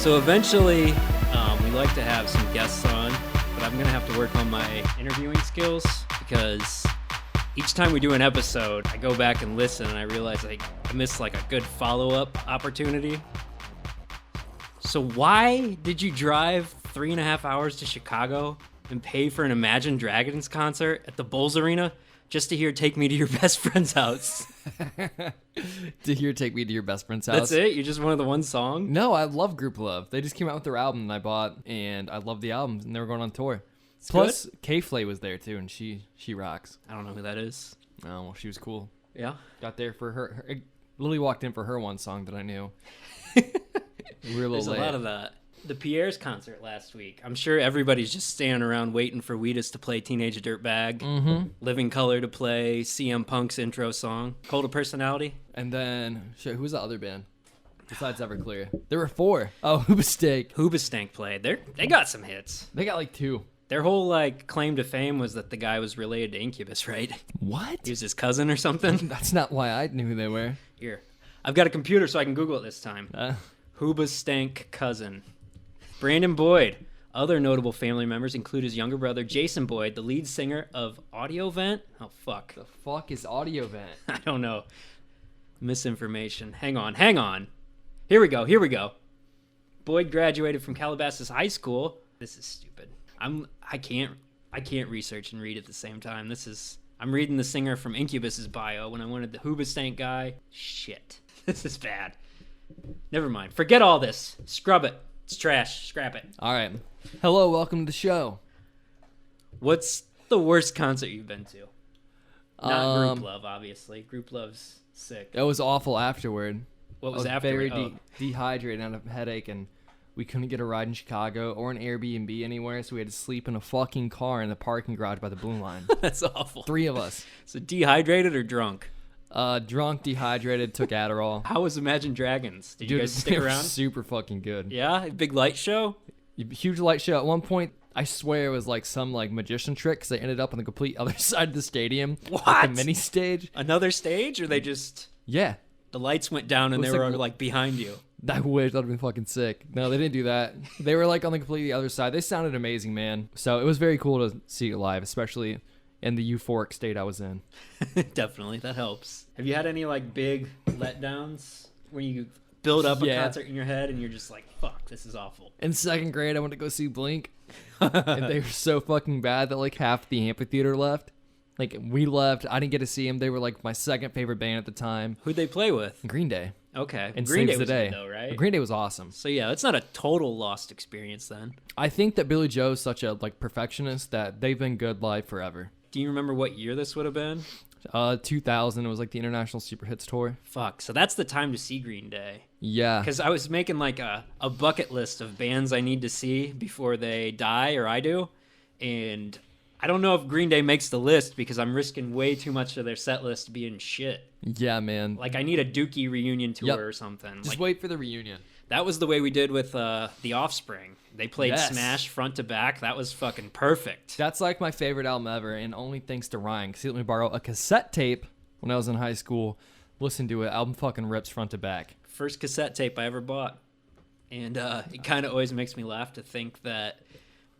So eventually, we like to have some guests on, but I'm going to have to work on my interviewing skills because each time we do an episode, I go back and listen and I realize I missed like a good follow-up opportunity. So why did you drive 3.5 hours to Chicago and pay for an Imagine Dragons concert at the Bulls Arena just to hear Take Me to Your Best Friend's House? To hear Take Me to Your Best Friend's House. That's it? You just wanted the one song? No, I love Group Love. They just came out with their album that I bought, and I love the album, and they were going on tour. It's Plus, good? K-Flay was there, too, and she rocks. I don't know who that is. Oh, well, she was cool. Yeah? Got there for her. Lily walked in for her one song that I knew. We were a little There's late. a lot of that. The Pierre's concert last week. I'm sure everybody's just standing around waiting for Wheatus to play Teenage Dirtbag, Living Color to play CM Punk's intro song, Cult of Personality. And then, shit, who was the other band? Besides Everclear. There were 4. Oh, Hoobastank. Hoobastank played. They got some hits. They got like 2. Their whole claim to fame was that the guy was related to Incubus, right? What? He was his cousin or something. That's not why I knew who they were. Here, I've got a computer so I can Google it this time. Hoobastank cousin. Brandon Boyd. Other notable family members include his younger brother, Jason Boyd, the lead singer of Audio Vent. Oh, fuck. The fuck is Audio Vent? I don't know. Misinformation. Hang on. Here we go. Boyd graduated from Calabasas High School. This is stupid. I can't research and read at the same time. I'm reading the singer from Incubus's bio when I wanted the Hoobastank guy. Shit. This is bad. Never mind. Forget all this. Scrub it. It's trash. Scrap it. All right. Hello, welcome to the show. What's the worst concert you've been to? Not Group Love, obviously. Group Love's sick. It was awful afterward. What was I was afterward? very dehydrated and had a headache, and we couldn't get a ride in Chicago or an Airbnb anywhere, so we had to sleep in a fucking car in the parking garage by the Blue Line. That's awful. 3 of us. So dehydrated or drunk? Drunk, dehydrated, took Adderall. How was Imagine Dragons? Did you guys stick they were around? super fucking good. Yeah? Big light show? Huge light show. At one point, I swear it was like some magician trick because they ended up on the complete other side of the stadium. What? Like a mini stage. Another stage? Or they just... Yeah. The lights went down and they was were behind you. I wish. That would have been fucking sick. No, they didn't do that. They were on the completely other side. They sounded amazing, man. So it was very cool to see it live, especially in the euphoric state I was in. Definitely. That helps. Have you had any big letdowns when you build up a concert in your head and you're just like, fuck, this is awful? In 2nd grade, I went to go see Blink. And they were so fucking bad that half the amphitheater left. We left. I didn't get to see them. They were my second favorite band at the time. Who'd they play with? Green Day. Okay. And Green Day Saves was the Day. good though, right? Green Day was awesome. So yeah, it's not a total lost experience then. I think that Billy Joe's such a perfectionist that they've been good live forever. Do you remember what year this would have been? 2000. It was the International Super Hits Tour. Fuck. So that's the time to see Green Day. Yeah. Because I was making a bucket list of bands I need to see before they die or I do. And I don't know if Green Day makes the list because I'm risking way too much of their set list being shit. Yeah, man. I need a Dookie reunion tour or something. Just wait for the reunion. That was the way we did with The Offspring. They played Smash front to back. That was fucking perfect. That's my favorite album ever, and only thanks to Ryan, because he let me borrow a cassette tape when I was in high school. Listen to it. Album fucking rips front to back. First cassette tape I ever bought. And it kind of always makes me laugh to think that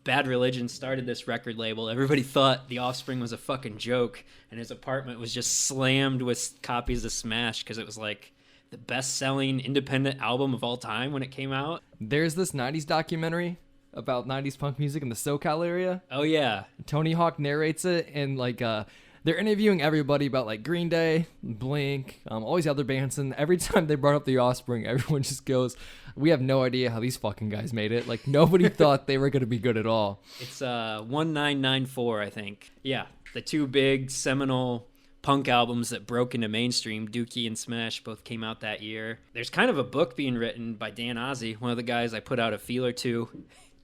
Bad Religion started this record label. Everybody thought The Offspring was a fucking joke, and his apartment was just slammed with copies of Smash because it was the best-selling independent album of all time when it came out. There's this 90s documentary about 90s punk music in the SoCal area. Oh, yeah. Tony Hawk narrates it, and they're interviewing everybody about Green Day, Blink, all these other bands, and every time they brought up The Offspring, everyone just goes, we have no idea how these fucking guys made it. Nobody thought they were going to be good at all. It's 1994, I think. Yeah, the 2 big seminal punk albums that broke into mainstream, Dookie and Smash, both came out that year. There's kind of a book being written by Dan Ozzie, one of the guys I put out a feeler to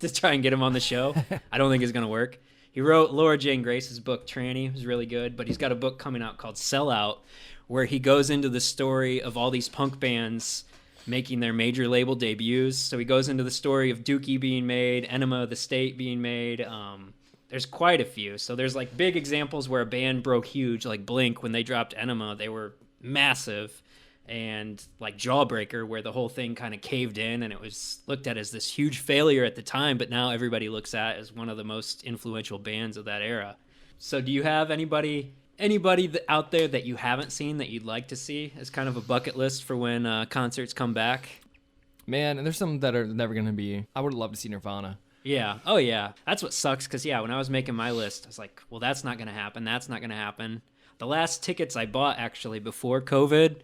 try and get him on the show. I don't think it's going to work. He wrote Laura Jane Grace's book, Tranny. It was really good, but he's got a book coming out called Sellout, where he goes into the story of all these punk bands making their major label debuts. So he goes into the story of Dookie being made, Enema of the State being made. There's quite a few. So there's big examples where a band broke huge, like Blink. When they dropped Enema, they were massive. and like Jawbreaker, where the whole thing kind of caved in and it was looked at as this huge failure at the time, but now everybody looks at it as one of the most influential bands of that era. So do you have anybody out there that you haven't seen that you'd like to see as kind of a bucket list for when concerts come back? Man, and there's some that are never going to be. I would love to see Nirvana. Yeah. Oh, yeah. That's what sucks, because, yeah, when I was making my list, I was like, well, that's not going to happen. That's not going to happen. The last tickets I bought, actually, before COVID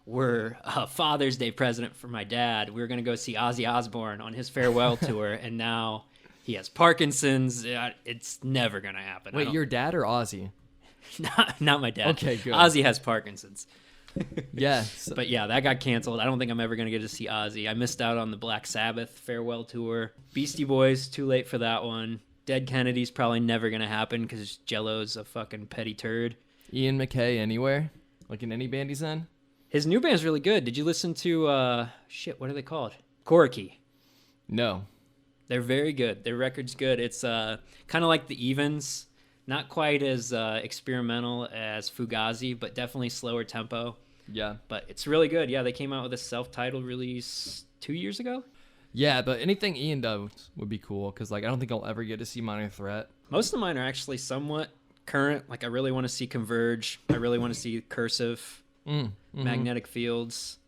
were a Father's Day present for my dad. We were going to go see Ozzy Osbourne on his farewell tour, and now he has Parkinson's. It's never going to happen. Wait, your dad or Ozzy? Not my dad. Okay, good. Ozzy has Parkinson's. Yeah. But yeah, that got canceled. I don't think I'm ever going to get to see Ozzy. I missed out on the Black Sabbath farewell tour. Beastie Boys, too late for that one. Dead Kennedy's probably never going to happen because Jello's a fucking petty turd. Ian McKay anywhere? Like in any band he's in? His new band's really good. Did you listen to, what are they called? Corky. No. They're very good. Their record's good. It's kind of like the Evens. Not quite as experimental as Fugazi, but definitely slower tempo. Yeah. But it's really good. Yeah, they came out with a self-titled release 2 years ago. Yeah, but anything Ian does would be cool, because like I don't think I'll ever get to see Minor Threat. Most of mine are actually somewhat current. Like I really want to see Converge. I really want to see Cursive, Magnetic Fields,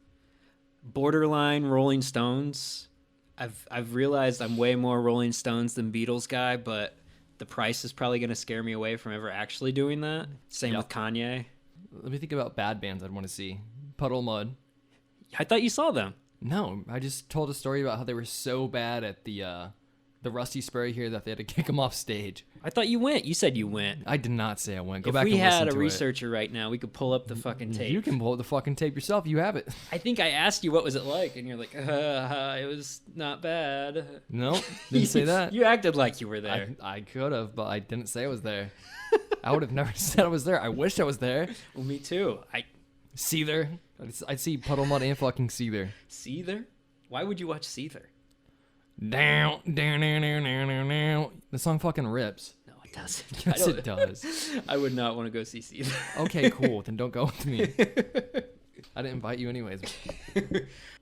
Borderline, Rolling Stones. I've realized I'm way more Rolling Stones than Beatles guy, but the price is probably going to scare me away from ever actually doing that. Same with Kanye. Let me think about bad bands I'd want to see. Puddle Mud. I thought you saw them. No, I just told a story about how they were so bad at the Rusty Spur here that they had to kick them off stage. I thought you went. You said you went. I did not say I went. Go if back we and listen had a to researcher right now, we could pull up the fucking tape. You can pull up the fucking tape yourself. You have it. I think I asked you what was it like, and you're like, it was not bad. No, didn't say that. You acted like you were there. I could have, but I didn't say I was there. I would have never said I was there. I wish I was there. Well, me too. Seether. I'd see Puddle Mud and fucking Seether. Seether? Why would you watch Seether? Down. The song fucking rips. No, it doesn't. Yes, it does. I would not want to go see Seether. Okay, cool. Then don't go with me. I didn't invite you anyways.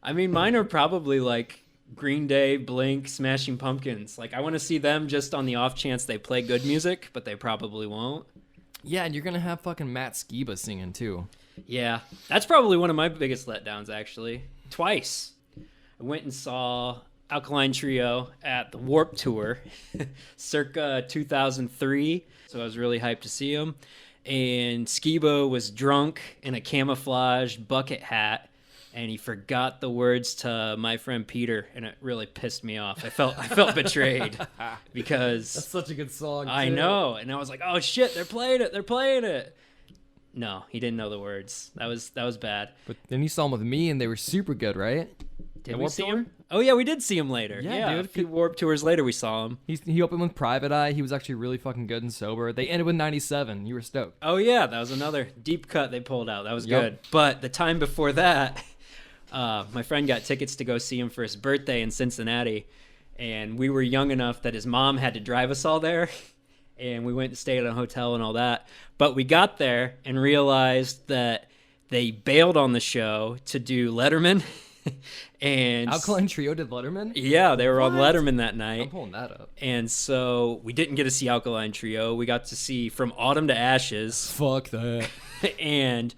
I mean, mine are probably like Green Day, Blink, Smashing Pumpkins. Like, I want to see them just on the off chance they play good music, but they probably won't. Yeah, and you're going to have fucking Matt Skiba singing too. Yeah, that's probably one of my biggest letdowns, actually. Twice. I went and saw Alkaline Trio at the Warped Tour circa 2003, so I was really hyped to see them. And Skiba was drunk in a camouflage bucket hat, and he forgot the words to My Friend Peter, and it really pissed me off. I felt betrayed because that's such a good song. I know, and I was like, oh shit, they're playing it. No, he didn't know the words. That was bad. But then you saw them with me, and they were super good, right? Did we see him? Oh yeah, we did see him later. Yeah, dude. A few Warped Tours later, we saw him. He opened with Private Eye. He was actually really fucking good and sober. They ended with 97. You were stoked. Oh yeah, that was another deep cut they pulled out. That was good. But the time before that, my friend got tickets to go see him for his birthday in Cincinnati, and we were young enough that his mom had to drive us all there, and we went and stayed at a hotel and all that. But we got there and realized that they bailed on the show to do Letterman. And Alkaline Trio did Letterman? Yeah, they were on Letterman that night. I'm pulling that up. And so we didn't get to see Alkaline Trio. We got to see From Autumn to Ashes. Fuck that. And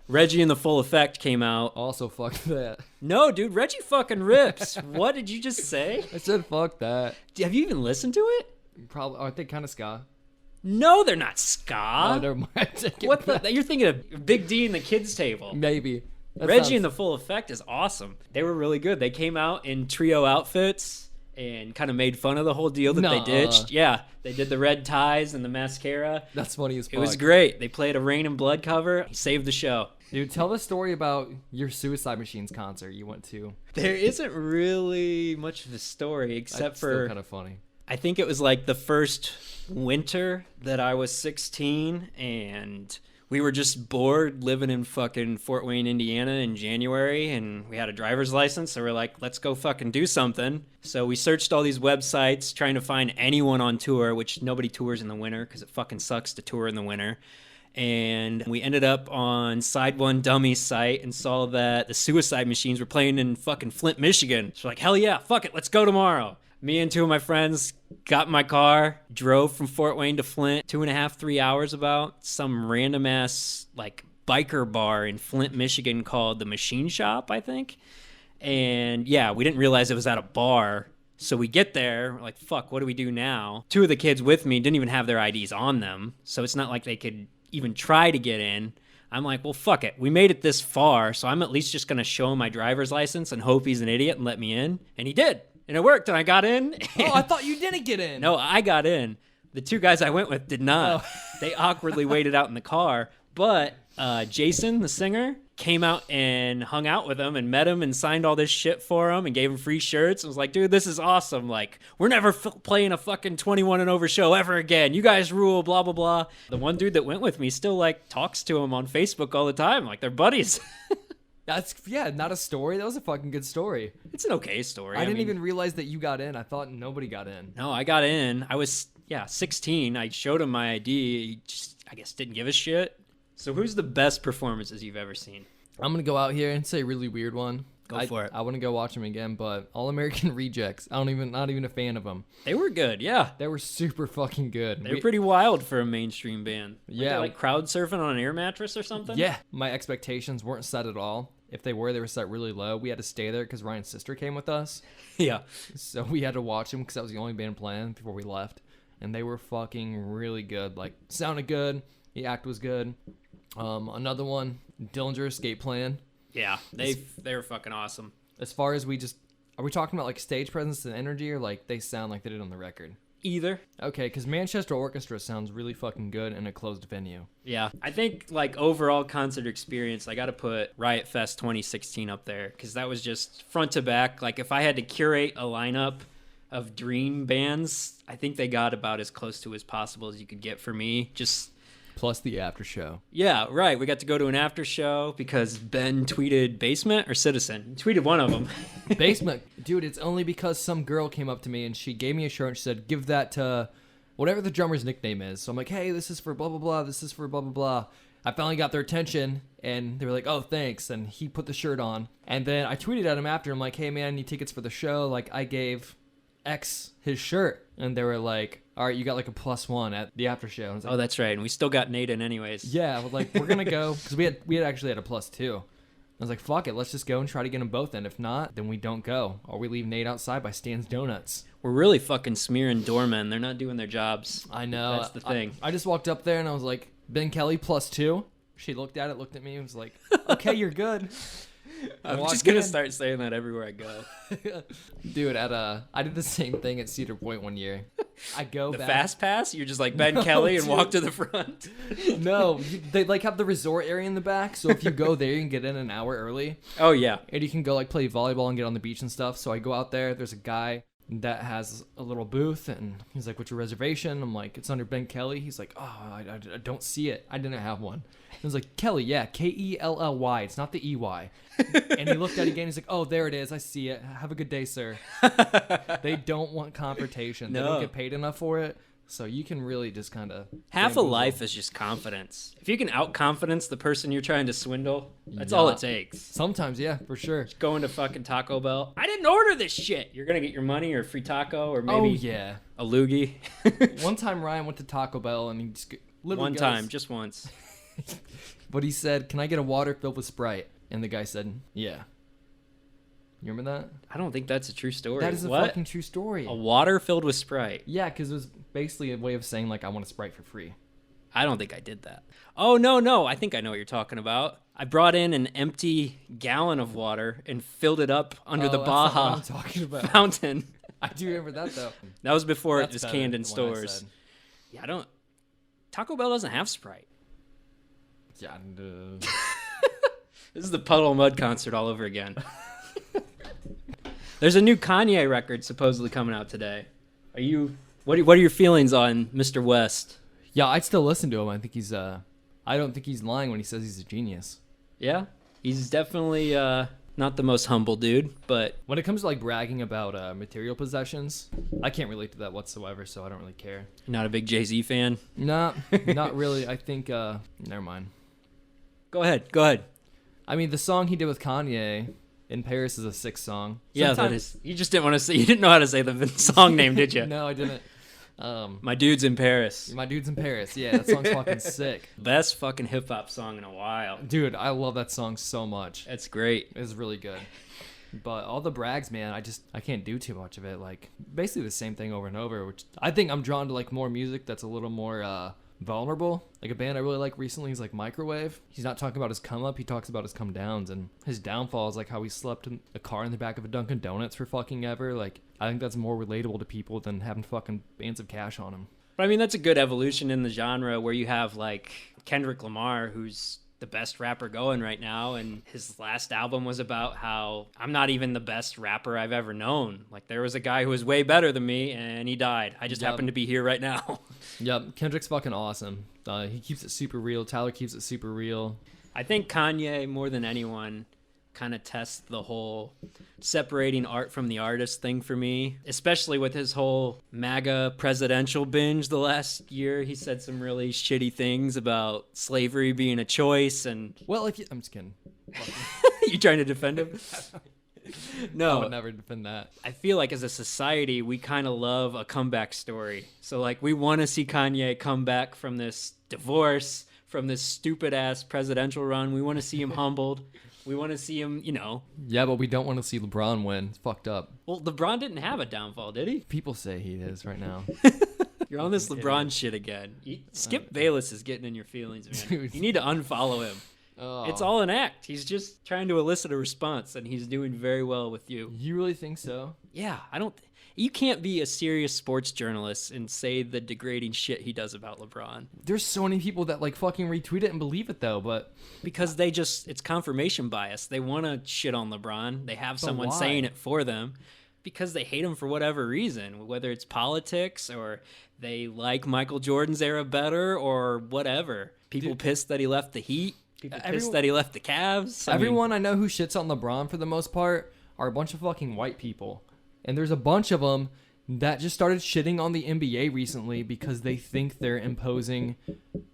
Reggie and the Full Effect came out. Also fuck that. No, dude, Reggie fucking rips. What did you just say? I said fuck that. Have you even listened to it? Probably. Aren't they kind of ska? No, they're not ska. Oh, never mind. What the? You're thinking of Big D and the Kids Table. Maybe. Reggie and the Full Effect is awesome. They were really good. They came out in trio outfits and kind of made fun of the whole deal that they ditched. Yeah, they did the red ties and the mascara. That's funny as fuck. It was great. They played a Rain and Blood cover. He saved the show. Dude, tell the story about your Suicide Machines concert you went to. There isn't really much of a story except for... still kind of funny. I think it was like the first winter that I was 16 and... we were just bored living in fucking Fort Wayne, Indiana in January, and we had a driver's license, so we're like, let's go fucking do something. So we searched all these websites trying to find anyone on tour, which nobody tours in the winter because it fucking sucks to tour in the winter. and we ended up on Side One Dummies site and saw that the Suicide Machines were playing in fucking Flint, Michigan. So we're like, hell yeah, fuck it, let's go tomorrow. Me and two of my friends got in my car, drove from Fort Wayne to Flint, 2.5, 3 hours about, some random ass like biker bar in Flint, Michigan called the Machine Shop, I think. And yeah, we didn't realize it was at a bar. So we get there, we're like, fuck, what do we do now? Two of the kids with me didn't even have their IDs on them. So it's not like they could even try to get in. I'm like, well, fuck it. We made it this far, so I'm at least just going to show him my driver's license and hope he's an idiot and let me in. And he did. And it worked, and I got in. Oh, I thought you didn't get in. No, I got in. The two guys I went with did not. Oh. They awkwardly waited out in the car. But Jason, the singer, came out and hung out with him and met him and signed all this shit for him and gave him free shirts. And was like, dude, this is awesome. Like, we're never playing a fucking 21 and over show ever again. You guys rule, blah, blah, blah. The one dude that went with me still, like, talks to him on Facebook all the time. Like, they're buddies. That's, yeah, not a story. That was a fucking good story. It's an okay story. I didn't even realize that you got in. I thought nobody got in. No, I got in. I was, 16. I showed him my ID. He just, I guess, didn't give a shit. So who's the best performances you've ever seen? I'm going to go out here and say a really weird one. Go for it. I want to go watch them again, but All American Rejects. Not even a fan of them. They were good, yeah. They were super fucking good. They were pretty wild for a mainstream band. Yeah. Like crowd surfing on an air mattress or something? Yeah. My expectations weren't set at all. If they were set really low. We had to stay there because Ryan's sister came with us. Yeah. So we had to watch them because that was the only band playing before we left. And they were fucking really good. Like, sounded good. The act was good. Another one, Dillinger Escape Plan. Yeah, they were fucking awesome. As far as are we talking about like stage presence and energy, or like they sound like they did on the record? Either. Okay, because Manchester Orchestra sounds really fucking good in a closed venue. Yeah, I think like overall concert experience, I got to put Riot Fest 2016 up there because that was just front to back. Like if I had to curate a lineup of dream bands, I think they got about as close to as possible as you could get for me. Just plus the after show. Yeah, right. We got to go to an after show because Ben tweeted Basement or Citizen. He tweeted one of them. Basement. Dude, it's only because some girl came up to me and she gave me a shirt and she said, give that to whatever the drummer's nickname is. So I'm like, hey, this is for blah, blah, blah. This is for blah, blah, blah. I finally got their attention and they were like, oh, thanks. And he put the shirt on. And then I tweeted at him after. I'm like, hey, man, I need tickets for the show. Like, I gave X his shirt. And they were like, all right, you got like a +1 at the after show. And I was like, oh, that's right. And we still got Nate in anyways. yeah, like we're going to go because we had actually had a +2. I was like, fuck it. Let's just go and try to get them both in. If not, then we don't go. Or we leave Nate outside by Stan's Donuts. We're really fucking smearing doormen. They're not doing their jobs. I know. That's the thing. I just walked up there and I was like, Ben Kelly +2. She looked at it, looked at me, and was like, okay, you're good. I'm just going to start saying that everywhere I go. Dude, I did the same thing at Cedar Point one year. I go the back. Fast Pass? You're just like Ben Kelly and walk to the front? No, they like have the resort area in the back, so if you go there, you can get in an hour early. Oh, yeah. And you can go like play volleyball and get on the beach and stuff. So I go out there, there's a guy that has a little booth, and he's like, what's your reservation? I'm like, it's under Ben Kelly. He's like, oh, I don't see it. I didn't have one. I was like, Kelly, yeah, Kelly. It's not the EY. And he looked at it again. He's like, oh, there it is. I see it. Have a good day, sir. They don't want confrontation. They don't get paid enough for it. So you can really just kind of... Half of life is just confidence. If you can out-confidence the person you're trying to swindle, that's all it takes. Sometimes, yeah, for sure. Just going to fucking Taco Bell. I didn't order this shit. You're going to get your money or a free taco or maybe a loogie. One time Ryan went to Taco Bell and he just literally just once. But he said, can I get a water filled with Sprite? And the guy said, yeah. You remember that? I don't think that's a true story. That is a fucking true story. A water filled with Sprite? Yeah, because it was basically a way of saying, like, I want a Sprite for free. I don't think I did that. Oh, no. I think I know what you're talking about. I brought in an empty gallon of water and filled it up under the Baja fountain. I do remember that, though. That was before it was canned in stores. Yeah, Taco Bell doesn't have Sprite. Yeah. This is the Puddle of Mud concert all over again. There's a new Kanye record supposedly coming out today. What are your feelings on Mr. West? Yeah, I'd still listen to him. I think he's I don't think he's lying when he says he's a genius. Yeah, he's definitely Not the most humble dude, but When it comes to like bragging about material possessions, I can't relate to that whatsoever, so I don't really care. not a big Jay-Z fan. Nah, not really. I think never mind. Go ahead. I mean, the song he did with Kanye in Paris is a sick song. Yeah, that is. You just didn't want to say. You didn't know how to say the song name, did you? No, I didn't. My dude's in Paris. My dude's in Paris. Yeah, that song's fucking sick. Best fucking hip hop song in a while. Dude, I love that song so much. That's great. It's really good. But all the brags, man, I can't do too much of it. Like, basically the same thing over and over, which I think I'm drawn to like more music that's a little more vulnerable. Like a band I really like recently is like Microwave. He's not talking about his come up, he talks about his come downs, and his downfall is like how he slept in a car in the back of a Dunkin' Donuts for fucking ever. Like, I think that's more relatable to people than having fucking bands of cash on him. But I mean, that's a good evolution in the genre where you have like Kendrick Lamar, who's the best rapper going right now, and his last album was about how I'm not even the best rapper I've ever known. Like, there was a guy who was way better than me and he died. I just happen to be here right now. Yep, Kendrick's fucking awesome. He keeps it super real. Tyler keeps it super real. I think Kanye, more than anyone, kind of tests the whole separating art from the artist thing for me, especially with his whole MAGA presidential binge the last year. He said some really shitty things about slavery being a choice, and Well, I'm just kidding. you trying to defend him? I No, would never defend that. I feel like as a society, we kind of love a comeback story. So like, we want to see Kanye come back from this divorce, from this stupid ass presidential run. We want to see him humbled. We want to see him, Yeah, but we don't want to see LeBron win. It's fucked up. Well, LeBron didn't have a downfall, did he? People say he is right now. You're on this LeBron shit again. Skip Bayless is getting in your feelings, man. Dude. You need to unfollow him. Oh. It's all an act. He's just trying to elicit a response, and he's doing very well with you. You really think so? Yeah, you can't be a serious sports journalist and say the degrading shit he does about LeBron. There's so many people that like fucking retweet it and believe it though, but Because it's confirmation bias. They want to shit on LeBron. They have someone why? saying it for them because they hate him for whatever reason, whether it's politics or they like Michael Jordan's era better or whatever. People pissed that he left the Heat. People pissed that he left the Cavs. everyone I know who shits on LeBron for the most part are a bunch of fucking white people. And there's a bunch of them that just started shitting on the NBA recently because they think they're imposing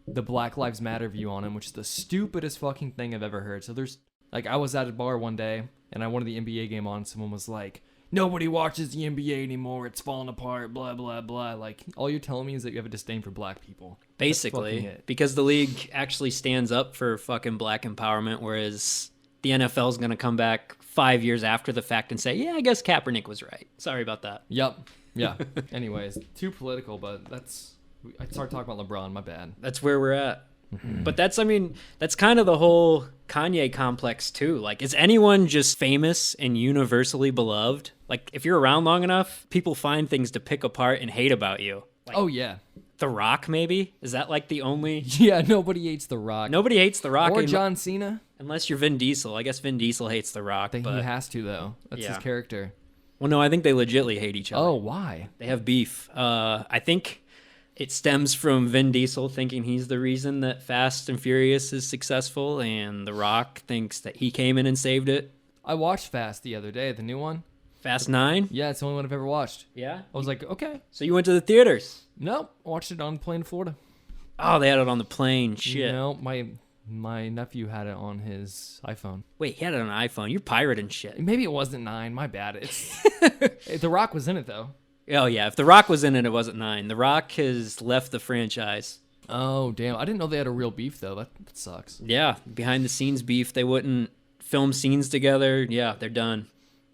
the Black Lives Matter view on him, which is the stupidest fucking thing I've ever heard. So there's, like, I was at a bar one day and I wanted the NBA game on. Someone was like, nobody watches the NBA anymore. It's falling apart, blah, blah, blah. Like, all you're telling me is that you have a disdain for black people. Basically, because the league actually stands up for fucking black empowerment, whereas the NFL is going to come back 5 years after the fact and say, yeah, I guess Kaepernick was right. Sorry about that. Yep. Yeah. Anyways, too political, but I started talking about LeBron. My bad. That's where we're at. But that's kind of the whole Kanye complex too. Like, is anyone just famous and universally beloved? Like, if you're around long enough, people find things to pick apart and hate about you. Like, Oh, yeah. The Rock, maybe? Is that like the only... Yeah, nobody hates The Rock. Nobody hates The Rock. Or John Cena. Unless you're Vin Diesel. I guess Vin Diesel hates The Rock. I think but... he has to, though. That's his Yeah. character. Well, no, I think they legitly hate each other. Oh, why? They have beef. I think it stems from Vin Diesel thinking he's the reason that Fast and Furious is successful, and The Rock thinks that he came in and saved it. I watched Fast the other day, the new one. Fast 9? Yeah, it's the only one I've ever watched. Yeah? I was like, okay. So you went to the theaters? Nope. Watched it on the plane to Florida. Oh, they had it on the plane. Shit. No, my nephew had it on his iPhone. Wait, he had it on an iPhone. You're pirating shit. Maybe it wasn't 9. My bad. It's The Rock was in it, though. Oh, yeah. If The Rock was in it, it wasn't 9. The Rock has left the franchise. Oh, damn. I didn't know they had a real beef, though. That sucks. Yeah. Behind the scenes beef. They wouldn't film scenes together. Yeah, they're done.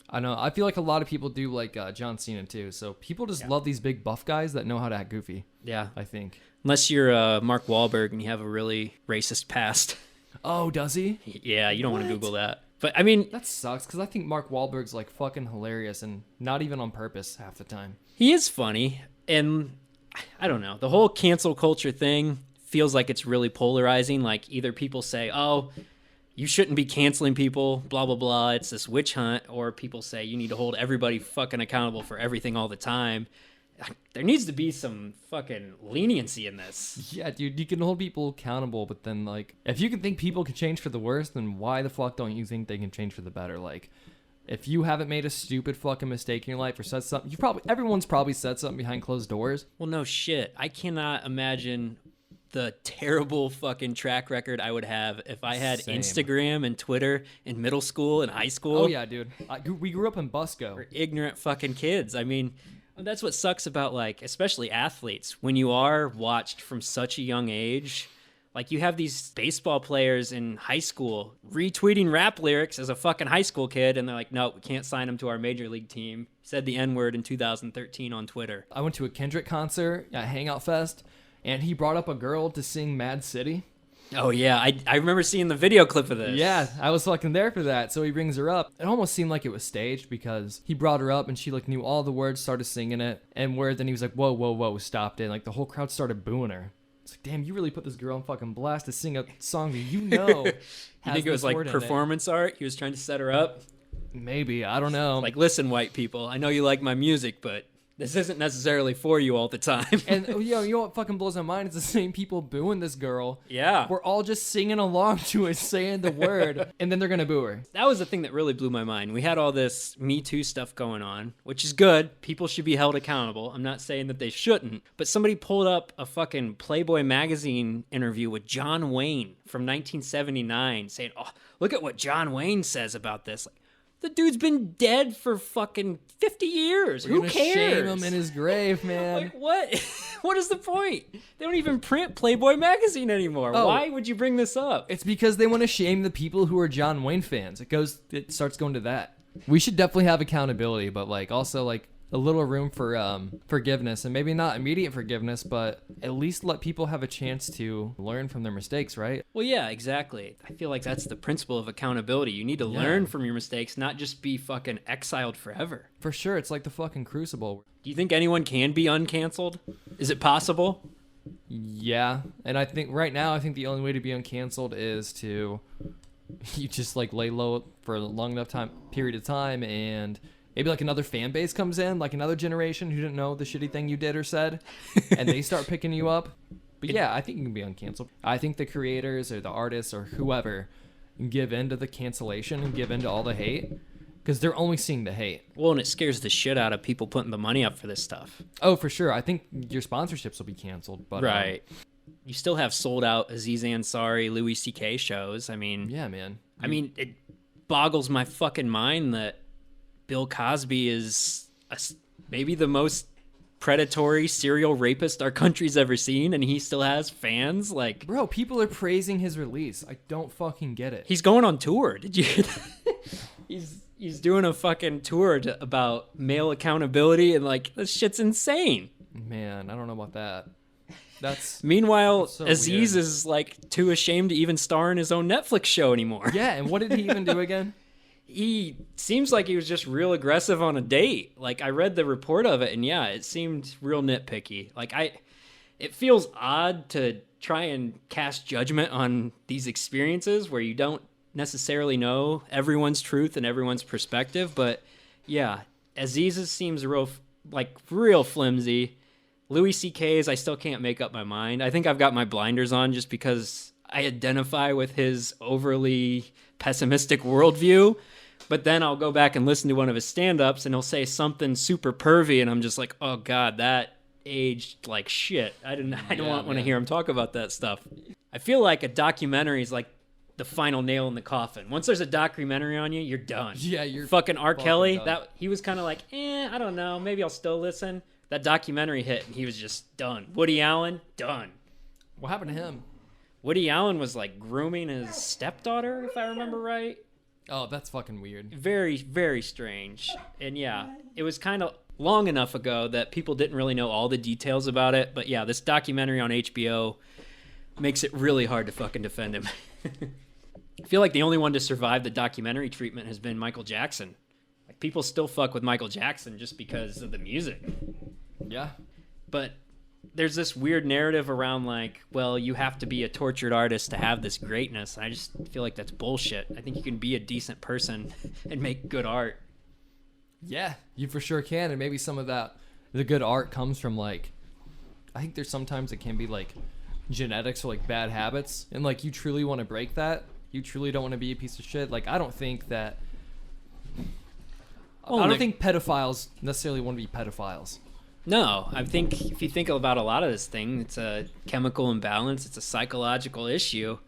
I know. I feel like a lot of people do like John Cena, too. So people just love these big buff guys that know how to act goofy. Yeah. I think. Unless you're Mark Wahlberg and you have a really racist past. Oh, does he? Yeah, you don't want to What? Google that. But, I mean, That sucks, because I think Mark Wahlberg's like fucking hilarious and not even on purpose half the time. he is funny. And I don't know. The whole cancel culture thing feels like it's really polarizing. Like, either people say, oh, you shouldn't be canceling people, blah, blah, blah. It's this witch hunt. Or people say you need to hold everybody fucking accountable for everything all the time. there needs to be some fucking leniency in this. Yeah, dude, you can hold people accountable, but then, like, if you can think people can change for the worse, then why the fuck don't you think they can change for the better? Like, if you haven't made a stupid fucking mistake in your life or said something, everyone's probably said something behind closed doors. Well, no shit. I cannot imagine the terrible fucking track record I would have if I had Same. Instagram and Twitter in middle school and high school. Oh, yeah, dude. We grew up in Busco. For ignorant fucking kids. I mean, that's what sucks about, like, especially athletes. When you are watched from such a young age, like, you have these baseball players in high school retweeting rap lyrics as a fucking high school kid, and they're like, no, we can't sign him to our major league team. Said the N-word in 2013 on Twitter. I went to a Kendrick concert at Hangout Fest, and he brought up a girl to sing Mad City. Oh, yeah. I remember seeing the video clip of this. Yeah, I was fucking there for that. So he brings her up. It almost seemed like it was staged because he brought her up and she like knew all the words, started singing it. And then he was like, whoa, whoa, whoa, stopped it. And, like, the whole crowd started booing her. It's like, damn, you really put this girl on fucking blast to sing a song that you know You has think it was this like word in it. performance art? He was trying to set her up? Maybe, I don't know. Like, listen, white people, I know you like my music, but this isn't necessarily for you all the time. And you know what fucking blows my mind? It's the same people booing this girl. Yeah. We're all just singing along to it, saying the word, and then they're gonna boo her. That was the thing that really blew my mind. We had all this Me Too stuff going on, which is good. People should be held accountable. I'm not saying that they shouldn't. But somebody pulled up a fucking Playboy magazine interview with John Wayne from 1979 saying, oh, look at what John Wayne says about this. Like, the dude's been dead for fucking 50 years. We're Who gonna cares? shame him in his grave, man. Like, what? What is the point? They don't even print Playboy magazine anymore. Oh. Why would you bring this up? It's because they want to shame the people who are John Wayne fans. It starts going to that. We should definitely have accountability, but like also like a little room for forgiveness, and maybe not immediate forgiveness, but at least let people have a chance to learn from their mistakes, right? Well, yeah, exactly. I feel like that's the principle of accountability. You need to learn from your mistakes, not just be fucking exiled forever. For sure, it's like the fucking Crucible. Do you think anyone can be uncanceled? Is it possible? Yeah, and I think right now, I think the only way to be uncanceled is to you just like lay low for a long enough period of time, and maybe like another fan base comes in, like another generation who didn't know the shitty thing you did or said, and they start picking you up. But yeah, I think you can be uncanceled. I think the creators or the artists or whoever give in to the cancellation and give in to all the hate because they're only seeing the hate. Well, and it scares the shit out of people putting the money up for this stuff. Oh, for sure. I think your sponsorships will be canceled. But right. You still have sold out Aziz Ansari, Louis C.K. shows. I mean, yeah, man. I mean, it boggles my fucking mind that Bill Cosby is maybe the most predatory serial rapist our country's ever seen, and he still has fans. Like, bro, people are praising his release. I don't fucking get it. He's going on tour. Did you hear that? He's doing a fucking tour about male accountability, and like, this shit's insane. Man, I don't know about that. That's meanwhile, so Aziz weird. is like too ashamed to even star in his own Netflix show anymore. Yeah, and what did he even do again? He seems like he was just real aggressive on a date. Like, I read the report of it, and yeah, it seemed real nitpicky. Like, it feels odd to try and cast judgment on these experiences where you don't necessarily know everyone's truth and everyone's perspective. But yeah, Aziz's seems real flimsy. Louis C.K.'s, I still can't make up my mind. I think I've got my blinders on just because I identify with his overly pessimistic worldview. But then I'll go back and listen to one of his stand-ups, and he'll say something super pervy, and I'm just like, oh God, that aged like shit. I don't want to hear him talk about that stuff. I feel like a documentary is like the final nail in the coffin. Once there's a documentary on you, you're done. Yeah, you're fucking R. Kelly. done. That he was kind of like, I don't know, maybe I'll still listen. That documentary hit, and he was just done. Woody Allen, done. What happened to him? Woody Allen was like grooming his stepdaughter, if I remember right. Oh, that's fucking weird. Very, very strange. And yeah, it was kind of long enough ago that people didn't really know all the details about it. But yeah, this documentary on HBO makes it really hard to fucking defend him. I feel like the only one to survive the documentary treatment has been Michael Jackson. Like, people still fuck with Michael Jackson just because of the music. Yeah. But there's this weird narrative around like, well, you have to be a tortured artist to have this greatness. I just feel like that's bullshit. I think you can be a decent person and make good art. Yeah, you for sure can. And maybe some of that the good art comes from like, I think there's sometimes it can be like genetics or like bad habits, and like you truly want to break that. You truly don't want to be a piece of shit. Like I don't think that. I don't think pedophiles necessarily want to be pedophiles. No, I think if you think about a lot of this thing, it's a chemical imbalance. It's a psychological issue.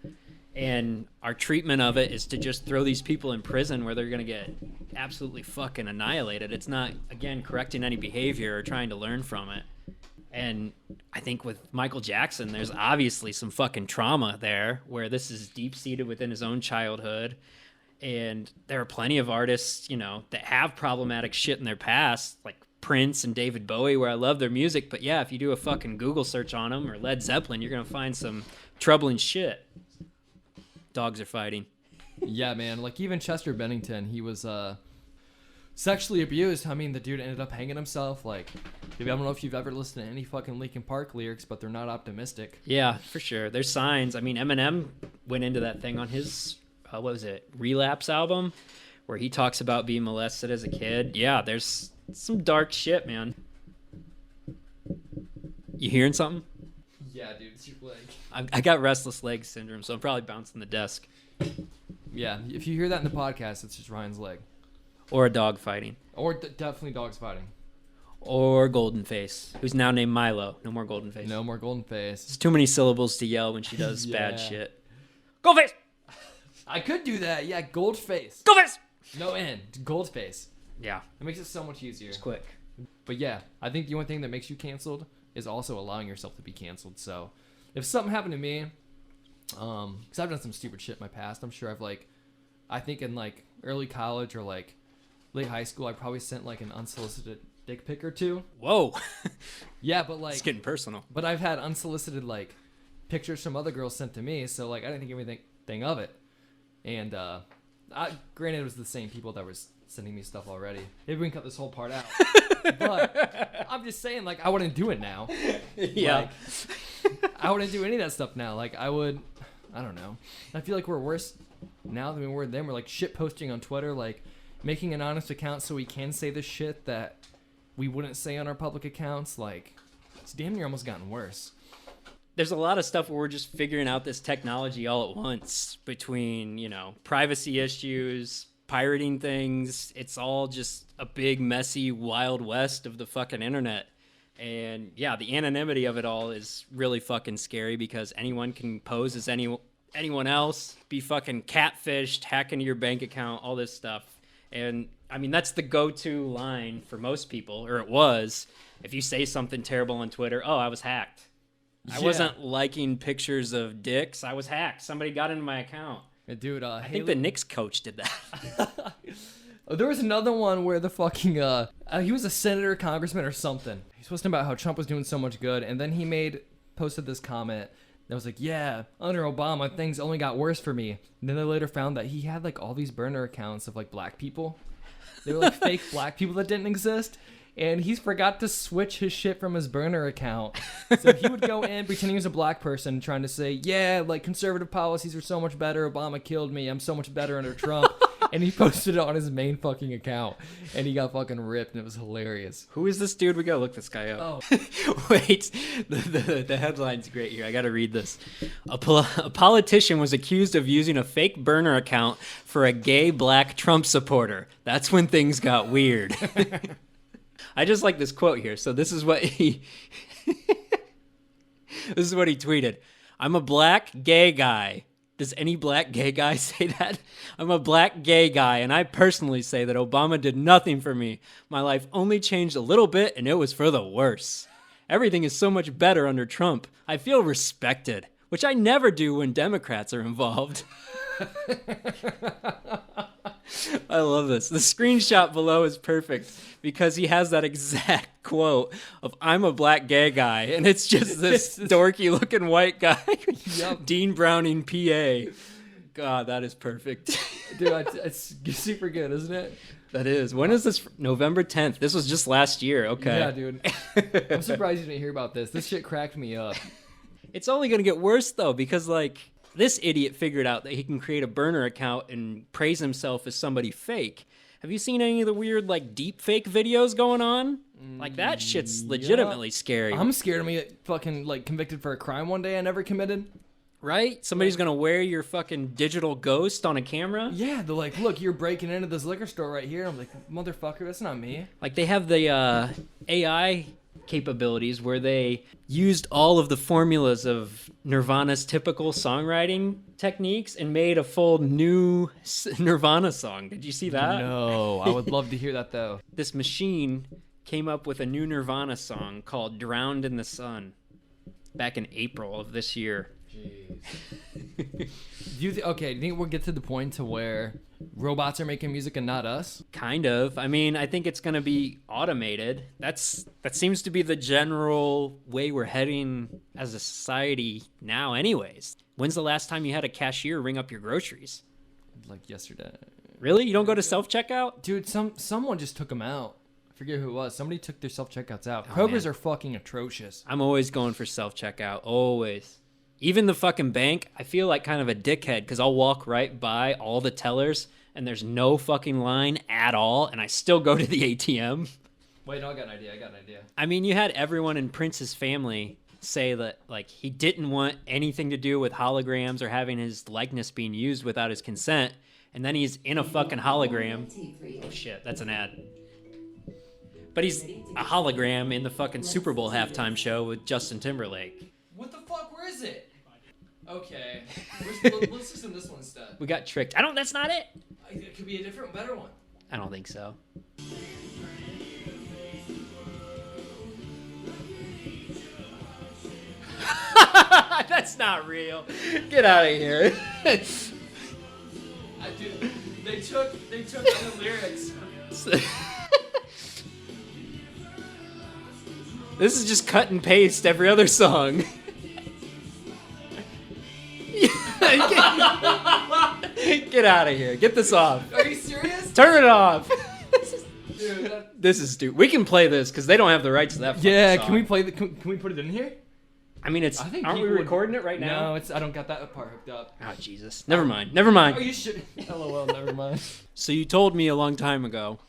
And our treatment of it is to just throw these people in prison where they're going to get absolutely fucking annihilated. It's not, again, correcting any behavior or trying to learn from it. And I think with Michael Jackson, there's obviously some fucking trauma there where this is deep-seated within his own childhood. And there are plenty of artists, you know, that have problematic shit in their past, like Prince and David Bowie, where I love their music. But yeah, if you do a fucking Google search on them, or Led Zeppelin, you're going to find some troubling shit. Dogs are fighting. Yeah, man. Like even Chester Bennington, he was sexually abused. I mean, the dude ended up hanging himself. Like, I don't know if you've ever listened to any fucking Linkin Park lyrics, but they're not optimistic. Yeah, for sure. There's signs. I mean, Eminem went into that thing on his, what was it, Relapse album, where he talks about being molested as a kid. Yeah, there's some dark shit, man. You hearing something? Yeah, dude, it's your leg. I got restless leg syndrome, so I'm probably bouncing the desk. Yeah, if you hear that in the podcast, it's just Ryan's leg. Or a dog fighting. Or definitely dogs fighting. Or Golden Face, who's now named Milo. No more Golden Face. No more Golden Face. It's too many syllables to yell when she does bad shit. Gold Face! I could do that. Yeah, Gold Face. Gold Face! No end. Gold Face. Yeah. It makes it so much easier. It's quick. But yeah, I think the only thing that makes you canceled is also allowing yourself to be canceled. So if something happened to me, because I've done some stupid shit in my past, I'm sure I think in like early college or like late high school, I probably sent like an unsolicited dick pic or two. Whoa. Yeah, but like, it's getting personal. But I've had unsolicited like pictures from other girls sent to me, so like I didn't think anything of it. And granted, it was the same people that was sending me stuff already. Maybe we can cut this whole part out. But I'm just saying, like, I wouldn't do it now. Yeah. Like, I wouldn't do any of that stuff now. Like, I don't know. I feel like we're worse now than we were then. We're like shit posting on Twitter, like making an honest account so we can say the shit that we wouldn't say on our public accounts. Like, it's damn near almost gotten worse. There's a lot of stuff where we're just figuring out this technology all at once between, you know, privacy issues, pirating things. It's all just a big, messy, wild west of the fucking internet. And yeah, the anonymity of it all is really fucking scary because anyone can pose as anyone else, be fucking catfished, hack into your bank account, all this stuff. And I mean, that's the go-to line for most people, or it was. If you say something terrible on Twitter, oh, I was hacked. I wasn't liking pictures of dicks. I was hacked. Somebody got into my account. Dude, I think the Knicks coach did that. There was another one where the fucking, he was a senator, congressman, or something. He's posting about how Trump was doing so much good, and then he posted this comment that was like, yeah, under Obama, things only got worse for me. And then they later found that he had, like, all these burner accounts of, like, black people. They were, like, fake black people that didn't exist. And he's forgot to switch his shit from his burner account. So he would go in pretending he was a black person trying to say, yeah, like conservative policies are so much better. Obama killed me. I'm so much better under Trump. And he posted it on his main fucking account. And he got fucking ripped and it was hilarious. Who is this dude? We gotta look this guy up. Oh. Wait, the headline's great here. I gotta read this. A politician was accused of using a fake burner account for a gay black Trump supporter. That's when things got weird. I just like this quote here. So this is what he tweeted. I'm a black gay guy. Does any black gay guy say that? I'm a black gay guy, and I personally say that Obama did nothing for me. My life only changed a little bit, and it was for the worse. Everything is so much better under Trump. I feel respected, which I never do when Democrats are involved. I love this. The screenshot below is perfect because he has that exact quote of I'm a black gay guy, and it's just this dorky looking white guy. Yep. Dean Browning, PA. God, that is perfect. Dude, it's super good, isn't it? That is. When is this? November 10th. This was just last year. Okay. Yeah, dude. I'm surprised you didn't hear about this. This shit cracked me up. It's only going to get worse, though, because, like, this idiot figured out that he can create a burner account and praise himself as somebody fake. Have you seen any of the weird like deepfake videos going on? Like that shit's legitimately scary. I'm scared of me fucking like convicted for a crime one day I never committed. Right? Somebody's gonna wear your fucking digital ghost on a camera. Yeah, they're like, look, you're breaking into this liquor store right here. I'm like, motherfucker, that's not me. Like they have the AI capabilities where they used all of the formulas of Nirvana's typical songwriting techniques and made a full new Nirvana song. Did you see that? No, I would love to hear that though. This machine came up with a new Nirvana song called Drowned in the Sun back in April of this year. Jeez. Do you think we'll get to the point to where robots are making music and not us? Kind of. I mean, I think it's going to be automated. That seems to be the general way we're heading as a society now anyways. When's the last time you had a cashier ring up your groceries? Like yesterday. Really? You don't go to self-checkout? Dude, someone just took them out. I forget who it was. Somebody took their self-checkouts out. Oh, Kroger's man. are fucking atrocious. I'm always going for self-checkout. Always. Even the fucking bank, I feel like kind of a dickhead because I'll walk right by all the tellers and there's no fucking line at all, and I still go to the ATM. Wait, no, I got an idea. I mean, you had everyone in Prince's family say that, like, he didn't want anything to do with holograms or having his likeness being used without his consent, and then he's in a fucking hologram. Oh, shit, that's an ad. But he's a hologram in the fucking Super Bowl halftime show with Justin Timberlake. What the fuck? Where is it? Okay. Let's listen to this one instead. We got tricked. That's not it. It could be a different, better one. I don't think so. That's not real. Get out of here. They took the lyrics. This is just cut and paste every other song. Get out of here. Get this off. Are you serious? Turn it off. Dude, This is stupid. We can play this because they don't have the rights to that fucking yeah, song. can we play can we put it in here? I mean, I think aren't we people would- recording it right now? No, I don't got that part hooked up. Oh, Jesus. Never mind. Oh, you should. LOL, never mind. So you told me a long time ago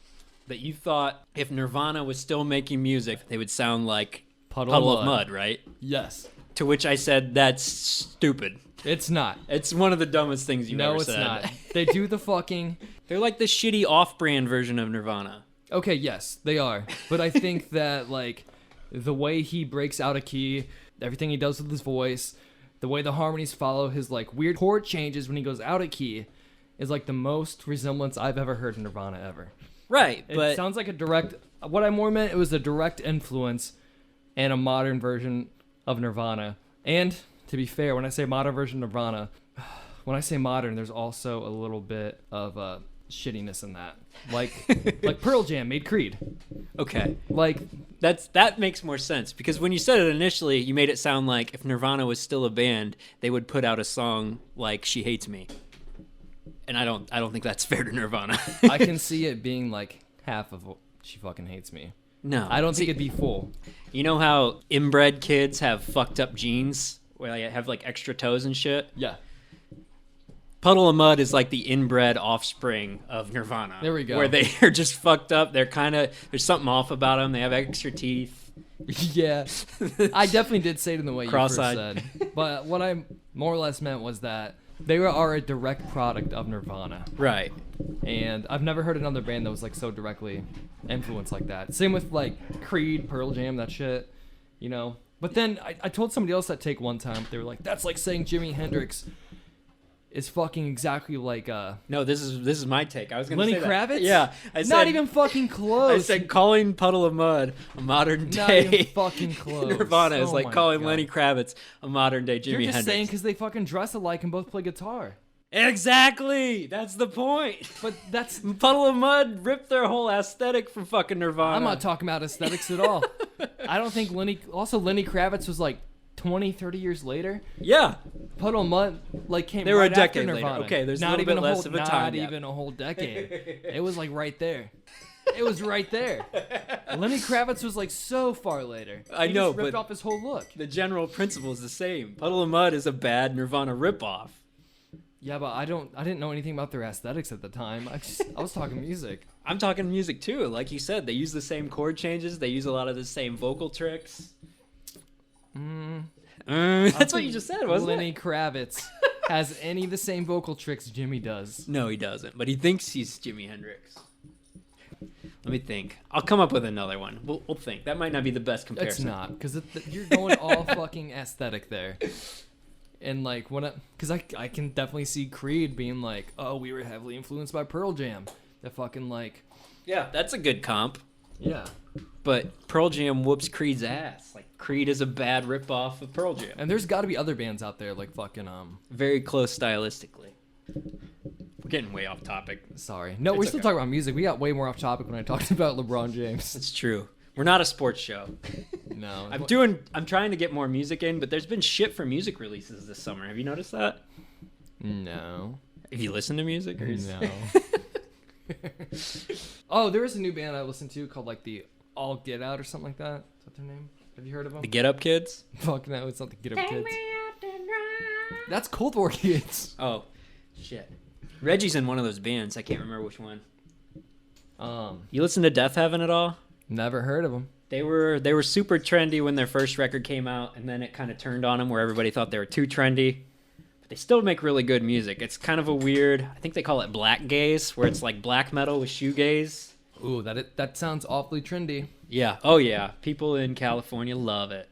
that you thought if Nirvana was still making music, they would sound like Puddle of Mud, right? Yes. To which I said, that's stupid. It's not. It's one of the dumbest things you've ever said. No, it's not. They do the fucking... They're like the shitty off-brand version of Nirvana. Okay, yes, they are. But I think that, like, the way he breaks out a key, everything he does with his voice, the way the harmonies follow his, like, weird chord changes when he goes out a key is, like, the most resemblance I've ever heard in Nirvana ever. Right, It but... sounds like a direct... What I more meant, it was a direct influence and a modern version of Nirvana. And, to be fair, when I say modern version of Nirvana, when I say modern, there's also a little bit of shittiness in that. Like Pearl Jam made Creed. Okay. Like... That makes more sense because when you said it initially, you made it sound like if Nirvana was still a band, they would put out a song like "She Hates Me," and I don't think that's fair to Nirvana. I can see it being like half of what She Fucking Hates Me. No, I don't think it'd be full. You know how inbred kids have fucked up genes where they have like extra toes and shit? Yeah. Puddle of Mud is like the inbred offspring of Nirvana. There we go. Where they are just fucked up. They're kind of, there's something off about them. They have extra teeth. Yeah. I definitely did say it in the way you first Cross-eyed. said. But what I more or less meant was that they are a direct product of Nirvana. Right. And I've never heard another band that was like so directly influenced like that. Same with like Creed, Pearl Jam, that shit, you know. But then I told somebody else that take one time. They were like, that's like saying Jimi Hendrix is fucking exactly like No, this is my take. I was gonna Lenny say Kravitz. that. Yeah, I said, Not even fucking close. I said calling Puddle of Mud a modern Not day even fucking close. Nirvana is Oh like my calling God. Lenny Kravitz a modern day Jimi You're just Hendrix. saying because they fucking dress alike and both play guitar. Exactly. That's the point. But that's... Puddle of Mud ripped their whole aesthetic from fucking Nirvana. I'm not talking about aesthetics at all. I don't think Lenny... Also, Lenny Kravitz was like 20, 30 years later. Yeah. Puddle of Mud like came They were right a decade after later. Nirvana. Okay, there's a not little even bit a less whole, of a not time gap. even a whole decade. It was like right there. It was right there. Lenny Kravitz was like so far later. I He know, just ripped but- off his whole look. The general principle is the same. Puddle of Mud is a bad Nirvana ripoff. Yeah, but I didn't know anything about their aesthetics at the time. I was talking music. I'm talking music too. Like you said, they use the same chord changes. They use a lot of the same vocal tricks. That's what you just said, wasn't Lenny it? Kravitz has any of the same vocal tricks Jimmy does. No, he doesn't. But he thinks he's Jimi Hendrix. Let me think. I'll come up with another one. We'll think. That might not be the best comparison. It's not, because you're going all fucking aesthetic there. And like, because I can definitely see Creed being like, oh, we were heavily influenced by Pearl Jam. That fucking like. Yeah, that's a good comp. Yeah. But Pearl Jam whoops Creed's ass. Like, Creed is a bad ripoff of Pearl Jam. And there's got to be other bands out there like fucking Very close stylistically. We're getting way off topic. Sorry. No, we're still talking about music. We got way more off topic when I talked about LeBron James. It's true. We're not a sports show. No. I'm trying to get more music in, but there's been shit for music releases this summer. Have you noticed that? No. Have you listened to music? Or No. Oh, there is a new band I listened to called like the All Get Out or something like that. Is that their name? Have you heard of them? The Get Up Kids? Fuck no, it's not the Get Up Kids. That's Cold War Kids. Oh, shit. Reggie's in one of those bands. I can't remember which one. You listen to Death Heaven at all? Never heard of them. They were super trendy when their first record came out, and then it kind of turned on them where everybody thought they were too trendy. But they still make really good music. It's kind of a weird, I think they call it black gaze, where it's like black metal with shoegaze. Ooh, that sounds awfully trendy. Yeah. Oh yeah. People in California love it.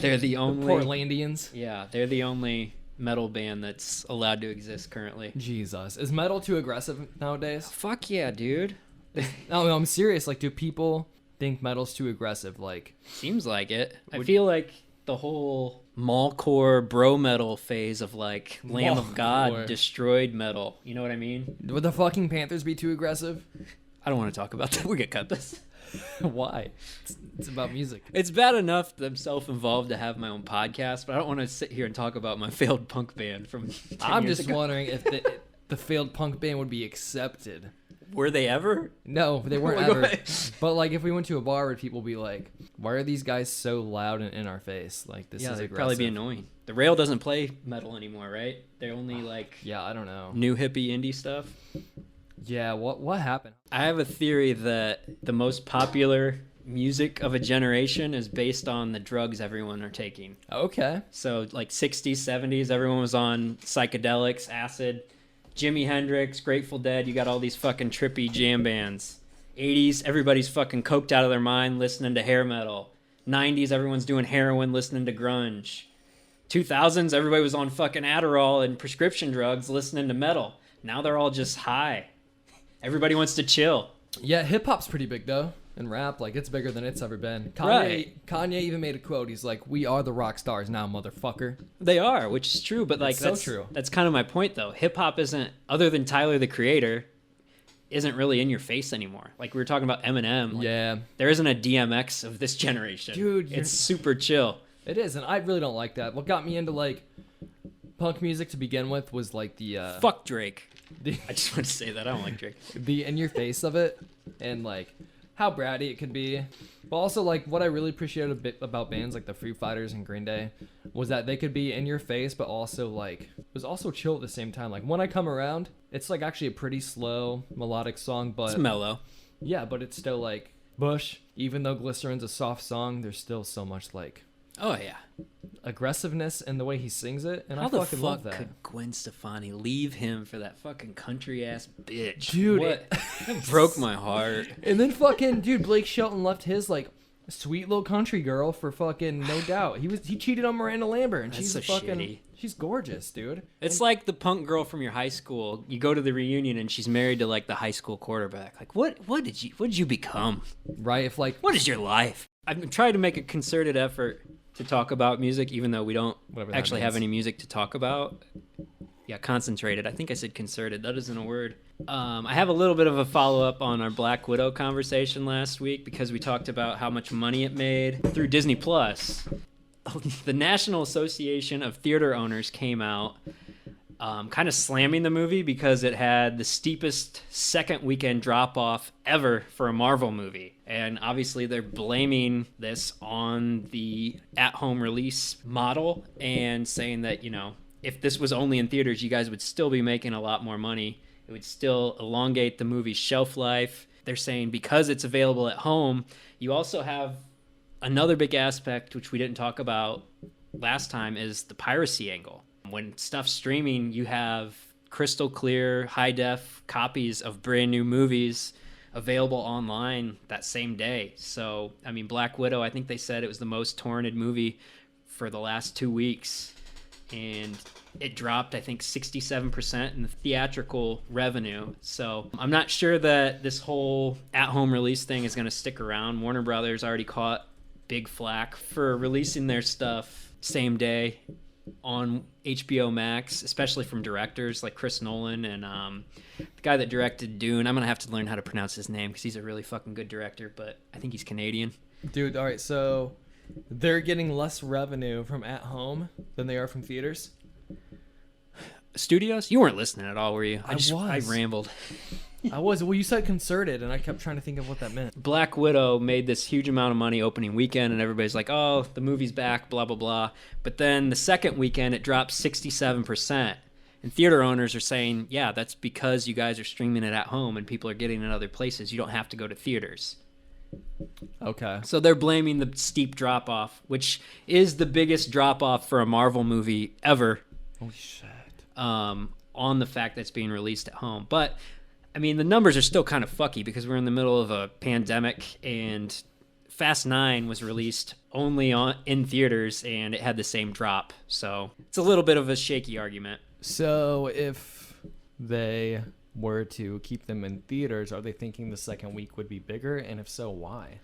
They're the only Portlandians. Yeah, they're the only metal band that's allowed to exist currently. Jesus, is metal too aggressive nowadays? Fuck yeah, dude. No, I'm serious. Like, do people think metal's too aggressive? Like, seems like it. I feel like the whole mallcore bro metal phase of like Lamb of God destroyed metal. You know what I mean? Would the fucking Panthers be too aggressive? I don't want to talk about that. We're gonna cut this. Why? It's about music. It's bad enough that I'm self-involved to have my own podcast, but I don't want to sit here and talk about my failed punk band from 10 I'm years just ago. wondering if the failed punk band would be accepted. Were they ever? No, they weren't ever. But like, if we went to a bar, would people be like, "Why are these guys so loud and in our face? Like, this is they'd aggressive." probably be annoying. The Rail doesn't play metal anymore, right? They only like Yeah, I don't know. new hippie indie stuff. Yeah, what happened? I have a theory that the most popular music of a generation is based on the drugs everyone are taking. Okay. So like 60s, 70s, everyone was on psychedelics, acid. Jimi Hendrix, Grateful Dead, you got all these fucking trippy jam bands. 80s, everybody's fucking coked out of their mind listening to hair metal. 90s, everyone's doing heroin listening to grunge. 2000s, everybody was on fucking Adderall and prescription drugs listening to metal. Now they're all just high. Everybody wants to chill. Yeah, hip hop's pretty big though, and rap, like, it's bigger than it's ever been. Kanye even made a quote. He's like, "We are the rock stars now, motherfucker." They are, which is true, but like so true. That's kind of my point though. Hip hop isn't, other than Tyler the Creator, isn't really in your face anymore. Like we were talking about Eminem. Like, Yeah. there isn't a DMX of this generation. Dude, it's super chill. It is, and I really don't like that. What got me into like punk music to begin with was like the Fuck Drake. the, I just want to say that I don't like Drake. the in your face of it, and like how bratty it could be. But also, like, what I really appreciated a bit about bands like the Foo Fighters and Green Day was that they could be in your face, but also like it was also chill at the same time. Like When I Come Around, it's like actually a pretty slow melodic song, but It's mellow. yeah, but it's still like Bush. Even though Glycerin's a soft song, there's still so much like Oh yeah. aggressiveness in the way he sings it, and How I the fucking love fuck that. could Gwen Stefani leave him for that fucking country ass bitch? Dude, What? That broke my heart. And then fucking dude, Blake Shelton left his like sweet little country girl for fucking No Doubt. He cheated on Miranda Lambert, and That's she's so a fucking shitty. she's gorgeous, dude. It's like the punk girl from your high school. You go to the reunion and she's married to like the high school quarterback. Like what did you become? Right? If like What is your life? I've tried to make a concerted effort to talk about music, even though we don't Whatever that actually have means. any music to talk about. Yeah, concentrated. I think I said concerted. That isn't a word. I have a little bit of a follow-up on our Black Widow conversation last week because we talked about how much money it made through Disney Plus. The National Association of Theater Owners came out kind of slamming the movie because it had the steepest second weekend drop-off ever for a Marvel movie. And obviously they're blaming this on the at-home release model and saying that, if this was only in theaters, you guys would still be making a lot more money. It would still elongate the movie's shelf life. They're saying because it's available at home, you also have another big aspect, which we didn't talk about last time, is the piracy angle. When stuff's streaming, you have crystal clear, high-def copies of brand new movies available online that same day. So, I mean, Black Widow, I think they said it was the most torrented movie for the last 2 weeks. And it dropped, I think, 67% in the theatrical revenue. So I'm not sure that this whole at-home release thing is going to stick around. Warner Brothers already caught big flack for releasing their stuff same day on HBO Max, especially from directors like Chris Nolan and the guy that directed Dune. I'm going to have to learn how to pronounce his name because he's a really fucking good director, but I think he's Canadian. Dude, all right, so they're getting less revenue from at home than they are from theaters? Studios? You weren't listening at all, were you? I rambled. I was. Well, you said concerted, and I kept trying to think of what that meant. Black Widow made this huge amount of money opening weekend, and everybody's like, oh, the movie's back, blah, blah, blah. But then the second weekend, it dropped 67%. And theater owners are saying, yeah, that's because you guys are streaming it at home and people are getting it in other places. You don't have to go to theaters. Okay. So they're blaming the steep drop-off, which is the biggest drop-off for a Marvel movie ever. Holy shit. On the fact that it's being released at home. But, I mean, the numbers are still kind of fucky because we're in the middle of a pandemic, and Fast 9 was released only in theaters, and it had the same drop. So it's a little bit of a shaky argument. So if they were to keep them in theaters, are they thinking the second week would be bigger? And if so, why?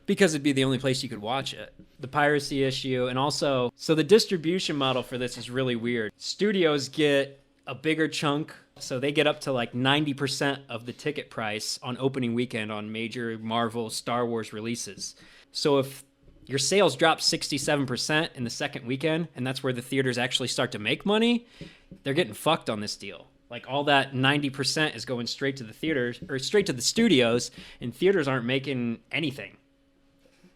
Because it'd be the only place you could watch it. The piracy issue, and also, so the distribution model for this is really weird. Studios get a bigger chunk, so they get up to like 90% of the ticket price on opening weekend on major Marvel, Star Wars releases. So if your sales drop 67% in the second weekend, and that's where the theaters actually start to make money, they're getting fucked on this deal. Like, all that 90% is going straight to the theaters, or straight to the studios, and theaters aren't making anything.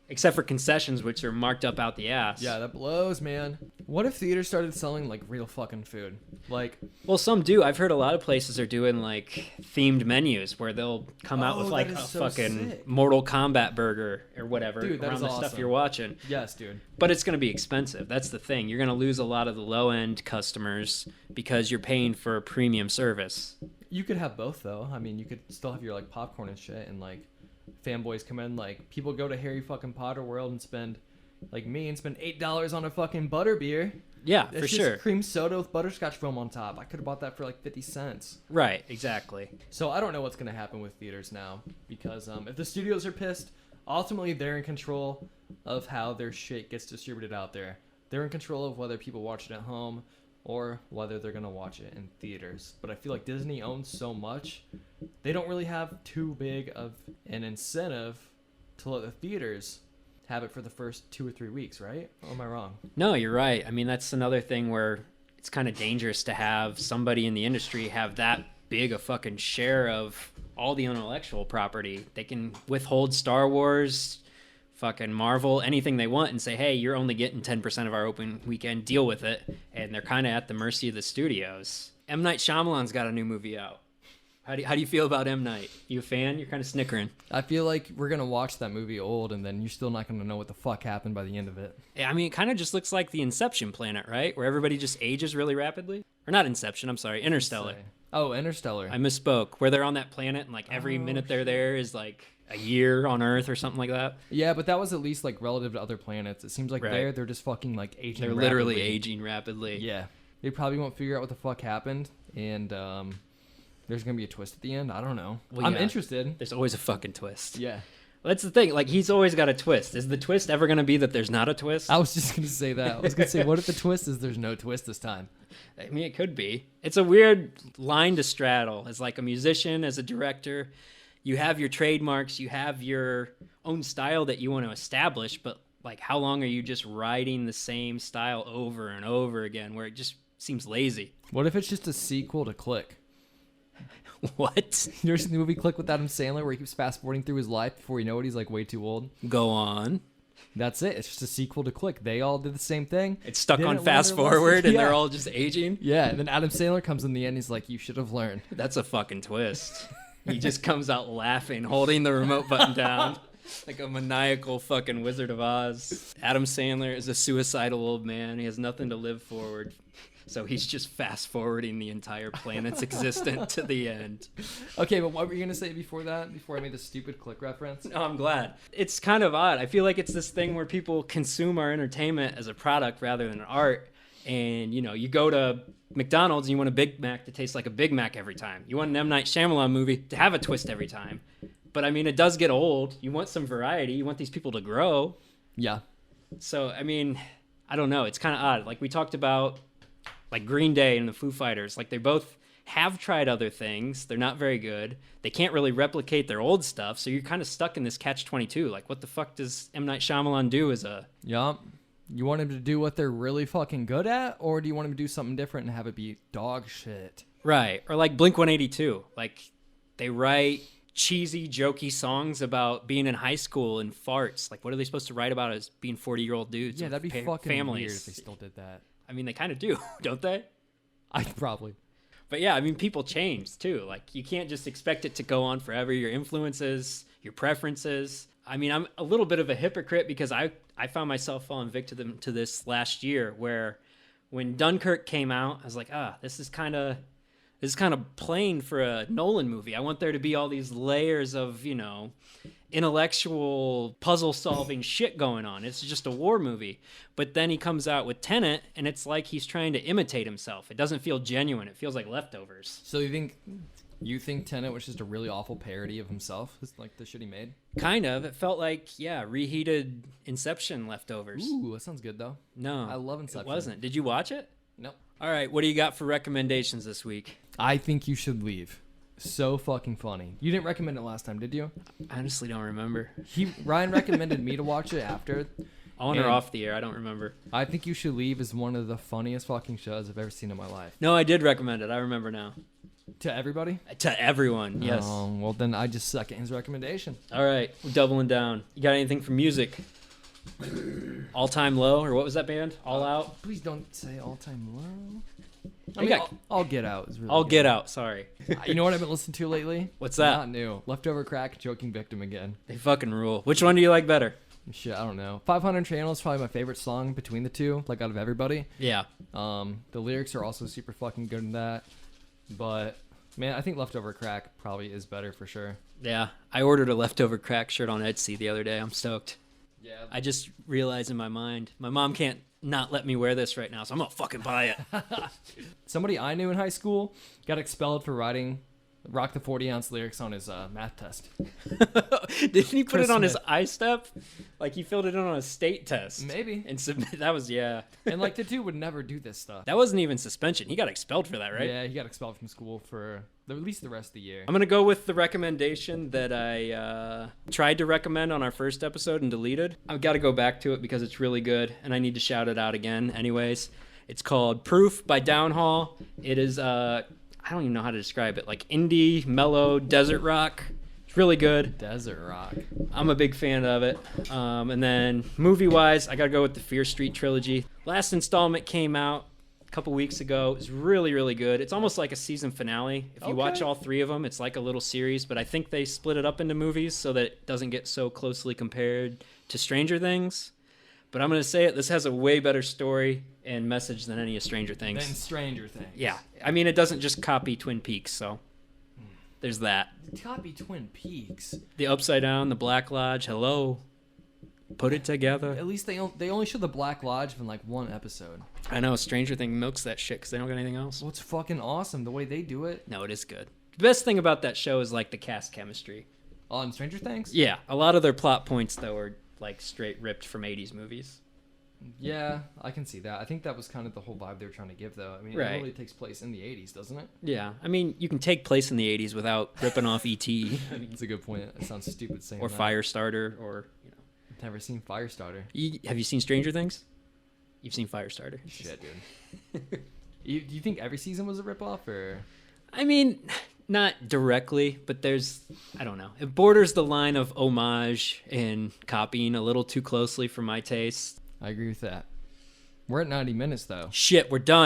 Except for concessions, which are marked up out the ass. Yeah, that blows, man. What if theaters started selling, like, real fucking food? Like, well, some do. I've heard a lot of places are doing, like, themed menus where they'll come out with, like, a fucking sick Mortal Kombat burger or whatever. Dude, that around is the awesome stuff you're watching. Yes, dude. But it's going to be expensive. That's the thing. You're going to lose a lot of the low-end customers because you're paying for a premium service. You could have both, though. I mean, you could still have your, like, popcorn and shit, and, like, fanboys come in, like, people go to Harry fucking Potter World and spend, like me, and spend $8 on a fucking butterbeer. Yeah, It's for just sure. cream soda with butterscotch foam on top. I could have bought that for like 50 cents. Right, exactly. So I don't know what's going to happen with theaters now, because if the studios are pissed, ultimately they're in control of how their shit gets distributed out there. They're in control of whether people watch it at home or whether they're going to watch it in theaters. But I feel like Disney owns so much, they don't really have too big of an incentive to let the theaters have it for the first 2 or 3 weeks, right? Or am I wrong? No, you're right. I mean, that's another thing where it's kind of dangerous to have somebody in the industry have that big a fucking share of all the intellectual property. They can withhold Star Wars, fucking Marvel, anything they want, and say, hey, you're only getting 10% of our open weekend, deal with it. And they're kind of at the mercy of the studios. M. Night Shyamalan's got a new movie out. How do you feel about M. Night? You a fan? You're kind of snickering. I feel like we're going to watch that movie old, and then you're still not going to know what the fuck happened by the end of it. Yeah, I mean, it kind of just looks like the Inception planet, right? Where everybody just ages really rapidly. Or not Inception, I'm sorry, Interstellar. Oh, Interstellar. I misspoke. Where they're on that planet, and like every minute they're there is like a year on Earth or something like that. Yeah, but that was at least like relative to other planets. It seems like Right. they're just fucking like aging. They're rapidly. literally aging rapidly. Yeah, they probably won't figure out what the fuck happened, and there's gonna be a twist at the end. I don't know. Well, I'm yeah. interested. There's always a fucking twist. Yeah. That's the thing. Like, he's always got a twist. Is the twist ever going to be that there's not a twist? I was just gonna say that. I was gonna say, what if the twist is there's no twist this time? I mean, it could be. It's a weird line to straddle. As like a musician, as a director, you have your trademarks, you have your own style that you want to establish, but like, how long are you just riding the same style over and over again, where it just seems lazy? What if it's just a sequel to Click? What? You ever seen the movie Click with Adam Sandler, where he keeps fast forwarding through his life before you know it, he's like way too old? Go on. That's it. It's just a sequel to Click. They all did the same thing. It's stuck Didn't on learn fast their lesson. forward, and Yeah. they're all just aging. Yeah, and then Adam Sandler comes in the end. He's like, "You should have learned." That's a fucking twist. He just comes out laughing, holding the remote button down. Like a maniacal fucking Wizard of Oz. Adam Sandler is a suicidal old man. He has nothing to live forward. So he's just fast forwarding the entire planet's existence to the end. Okay, but what were you gonna say before that? Before I made the stupid Click reference? No, I'm glad. It's kind of odd. I feel like it's this thing where people consume our entertainment as a product rather than art. And, you know, you go to McDonald's and you want a Big Mac to taste like a Big Mac every time. You want an M. Night Shyamalan movie to have a twist every time. But, I mean, it does get old. You want some variety. You want these people to grow. Yeah. So, I mean, I don't know. It's kind of odd. Like, we talked about, like, Green Day and the Foo Fighters. Like, they both have tried other things. They're not very good. They can't really replicate their old stuff. So you're kind of stuck in this catch-22. Like, what the fuck does M. Night Shyamalan do as a... Yup. You want him to do what they're really fucking good at, or do you want him to do something different and have it be dog shit? Right. Or like Blink-182. Like, they write cheesy, jokey songs about being in high school and farts. Like, what are they supposed to write about as being 40-year-old dudes? Yeah, with that'd be fucking families. weird if they still did that. I mean, they kind of do, don't they? I probably. But yeah, I mean, people change too. Like, you can't just expect it to go on forever. Your influences, your preferences. I mean, I'm a little bit of a hypocrite because I found myself falling victim to this last year where when Dunkirk came out, I was like, this is kind of plain for a Nolan movie. I want there to be all these layers of, you know, intellectual puzzle solving shit going on. It's just a war movie. But then he comes out with Tenet and it's like he's trying to imitate himself. It doesn't feel genuine. It feels like leftovers. So you think Tenet was just a really awful parody of himself? It's like the shit he made? Kind of. It felt like, yeah, reheated Inception leftovers. Ooh, that sounds good though. No. I love Inception. It wasn't. Did you watch it? Nope. All right. What do you got for recommendations this week? I think you should leave. So fucking funny. You didn't recommend it last time, did you? I honestly don't remember. Ryan recommended me to watch it after. On or off the air, I don't remember. I think You Should Leave is one of the funniest fucking shows I've ever seen in my life. No, I did recommend it. I remember now. To everybody? To everyone, yes. Oh, well then I just suck at his recommendation. All right, we're doubling down. You got anything for music? All Time Low, or what was that band? All Out? Please don't say All Time Low. I You mean, got- I'll Get Out is really I'll good. Get Out, sorry. You know what I've been listening to lately? What's that? Not new. Leftover Crack, Joking Victim again. They fucking rule. Which one do you like better? Shit, I don't know. 500 Channel is probably my favorite song between the two, like out of everybody. Yeah. The lyrics are also super fucking good in that. But, man, I think Leftover Crack probably is better for sure. Yeah. I ordered a Leftover Crack shirt on Etsy the other day. I'm stoked. Yeah. I just realized in my mind, my mom can't not let me wear this right now, so I'm gonna fucking buy it. Somebody I knew in high school got expelled for writing Rock the 40-ounce lyrics on his math test. Didn't he put Chris it on his Smith. iStep? Like he filled it in on a state test. Maybe. And that was, yeah. And, like, the dude would never do this stuff. That wasn't even suspension. He got expelled for that, right? Yeah, he got expelled from school for at least the rest of the year. I'm going to go with the recommendation that I tried to recommend on our first episode and deleted. I've got to go back to it because it's really good, and I need to shout it out again anyways. It's called Proof by Downhall. It is, I don't even know how to describe it, like indie, mellow, desert rock. It's really good. Desert Rock. I'm a big fan of it. And then movie-wise, I got to go with the Fear Street trilogy. Last installment came out a couple weeks ago. It's really, really good. It's almost like a season finale. If you watch all three of them, it's like a little series, but I think they split it up into movies so that it doesn't get so closely compared to Stranger Things. But I'm going to say it, this has a way better story and message than any of Stranger Things. Then Stranger Things. Yeah. I mean, it doesn't just copy Twin Peaks, so there's that. Copy Twin Peaks. The Upside Down, the Black Lodge, hello. Put it together. At least they only show the Black Lodge in like one episode. I know, Stranger Things milks that shit because they don't got anything else. Well, it's fucking awesome the way they do it. No, it is good. The best thing about that show is like the cast chemistry. On Stranger Things? Yeah, a lot of their plot points though are like straight ripped from 80s movies. Yeah, I can see that. I think that was kind of the whole vibe they were trying to give, though. I mean, Right. it really takes place in the 80s, doesn't it? Yeah, I mean, you can take place in the 80s without ripping off E.T. That's a good point. It sounds stupid saying or that. Firestarter or, you know. I've never seen Firestarter. Have you seen Stranger Things? You've seen Firestarter. Shit, dude. Do you think every season was a ripoff, or? I mean, Not directly, but there's, I don't know. It borders the line of homage and copying a little too closely for my taste. I agree with that. We're at 90 minutes, though. Shit, we're done.